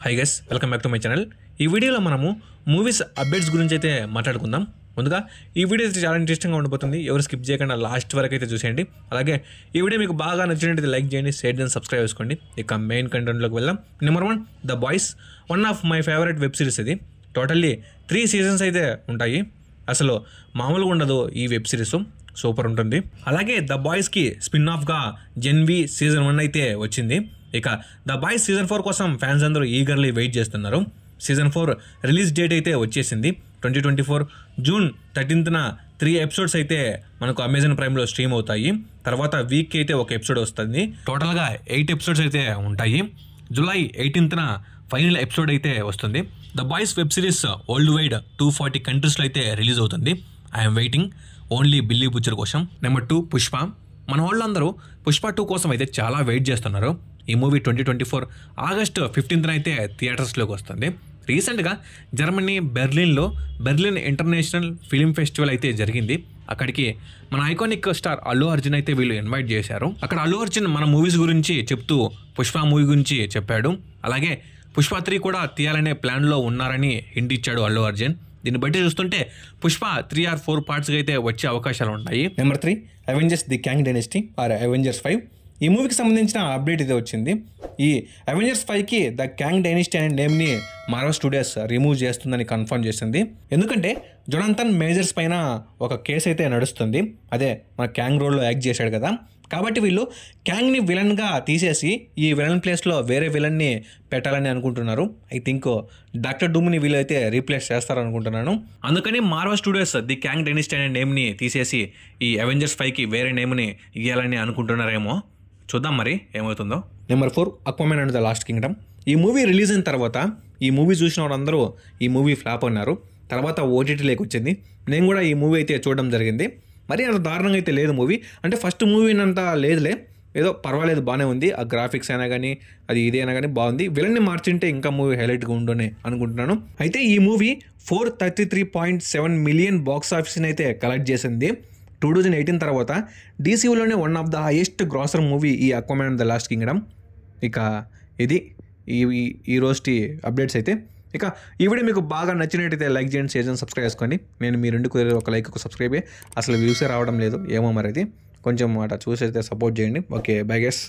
Hi guys, welcome back to my channel. ఈ వీడియోలో మనము మూవీస్ అప్డేట్స్ గురించి అయితే మాట్లాడుకుందాం. ముందుగా ఈ వీడియో అయితే చాలా ఇంట్రెస్టింగ్గా ఉండిపోతుంది. ఎవరు స్కిప్ చేయకుండా లాస్ట్ వరకు అయితే చూసేయండి. అలాగే ఈ వీడియో మీకు బాగా నచ్చినట్లయితే లైక్ చేయండి, షేర్ చేయండి, సబ్స్క్రైబ్ చేసుకోండి. ఇక మెయిన్ కంటెంట్లోకి వెళ్దాం. Number 1, the boys. One of my favourite web series ఇది. టోటల్లీ 3 సీజన్స్ అయితే ఉంటాయి. అసలు మామూలుగా ఉండదు ఈ వెబ్ సిరీస్, సూపర్ ఉంటుంది. అలాగే ద బాయ్స్కి స్పిన్ ఆఫ్గా జెన్వి సీజన్ 1 అయితే వచ్చింది. ఇక ద బాయ్స్ సీజన్ 4 కోసం ఫ్యాన్స్ అందరూ ఈగర్లీ వెయిట్ చేస్తున్నారు. సీజన్ 4 రిలీజ్ డేట్ అయితే వచ్చేసింది. 2024 జూన్ 13న 3 ఎపిసోడ్స్ అయితే మనకు అమెజాన్ ప్రైమ్లో స్ట్రీమ్ అవుతాయి. తర్వాత వీక్కి అయితే ఒక ఎపిసోడ్ వస్తుంది. టోటల్గా 8 ఎపిసోడ్స్ అయితే ఉంటాయి. జూలై 18న ఫైనల్ ఎపిసోడ్ అయితే వస్తుంది. The boys web series world wide 240 కంట్రీస్లో అయితే రిలీజ్ అవుతుంది. I'm waiting only Billy Butcher కోసం. నెంబర్ 2, పుష్ప. మన వాళ్ళందరూ పుష్ప 2 కోసం అయితే చాలా వెయిట్ చేస్తున్నారు. ఈ మూవీ 2024 ఆగస్టు 15న అయితే థియేటర్స్లోకి వస్తుంది. రీసెంట్గా జర్మనీ బెర్లిన్లో బెర్లిన్ ఇంటర్నేషనల్ ఫిలిం ఫెస్టివల్ అయితే జరిగింది. అక్కడికి మన ఐకానిక్ స్టార్ అల్లు అర్జున్ అయితే వీళ్ళు ఇన్వైట్ చేశారు. అక్కడ అల్లు అర్జున్ మన మూవీస్ గురించి చెప్తూ పుష్ప మూవీ గురించి చెప్పాడు. అలాగే పుష్ప 3 కూడా తీయాలనే ప్లాన్లో ఉన్నారని హింట్ ఇచ్చాడు అల్లు అర్జున్. దీన్ని బట్టి చూస్తుంటే పుష్ప 3 or 4 పార్ట్స్గా అయితే వచ్చే అవకాశాలు ఉన్నాయి. Number 3, Avengers the Kang Dynasty or Avengers 5. ఈ మూవీకి సంబంధించిన అప్డేట్ అయితే వచ్చింది. ఈ అవెంజర్స్ 5కి ద క్యాంగ్ డైనెస్టీ అనే నేమ్ని మార్వెల్ స్టూడియోస్ రిమూవ్ చేస్తుందని కన్ఫర్మ్ చేసింది. ఎందుకంటే జొనాథన్ మేజర్స్ పైన ఒక కేసు అయితే నడుస్తుంది. అదే మన క్యాంగ్ రోల్లో యాక్ట్ చేశాడు కదా. కాబట్టి వీళ్ళు క్యాంగ్ని విలన్గా తీసేసి ఈ విలన్ ప్లేస్లో వేరే విలన్ని పెట్టాలని అనుకుంటున్నారు. ఐ థింక్ డాక్టర్ డూమ్ని వీళ్ళు అయితే రీప్లేస్ చేస్తారనుకుంటున్నాను. అందుకని Marvel studios the Kang dynasty అనే నేమ్ని తీసేసి ఈ అవెంజర్స్ 5కి వేరే నేమ్ని ఇవ్వాలని అనుకుంటున్నారేమో. చూద్దాం మరి ఏమవుతుందో. Number 4, Aquaman and the last kingdom. ఈ మూవీ రిలీజ్ అయిన తర్వాత ఈ మూవీ చూసిన వాళ్ళందరూ ఈ మూవీ ఫ్లాప్ అన్నారు. తర్వాత ఓటీటీలోకి వచ్చింది. నేను కూడా ఈ మూవీ అయితే చూడడం జరిగింది. మరి అంత దారుణంగా అయితే లేదు మూవీ. అంటే ఫస్ట్ మూవీనంత లేదులే, ఏదో పర్వాలేదు, బాగానే ఉంది. ఆ గ్రాఫిక్స్ అయినా కానీ అది ఇదైనా కానీ బాగుంది. విలన్ని మార్చింటే ఇంకా మూవీ హైలైట్గా ఉండునే అనుకుంటున్నాను. అయితే ఈ మూవీ 433.7 మిలియన్ బాక్స్ ఆఫీస్ని అయితే కలెక్ట్ చేసింది. 2018 తర్వాత డీసీయూలోనే one of the highest grosser movie ఈ Aquaman and the last kingdom. ఇక ఇది ఈ రోజుటి అప్డేట్స్ అయితే. ఇక ఈ వీడియో మీకు బాగా నచ్చినట్టయితే లైక్ చేయండి, షేర్ చేయండి, సబ్స్క్రైబ్ చేసుకొని. నేను మీ 2 ఒక లైక్ ఒక సబ్స్క్రైబే అసలు వ్యూసే రావడం లేదు, ఏమో మరి అది కొంచెం మాట చూసి అయితే సపోర్ట్ చేయండి. Okay, bye guys.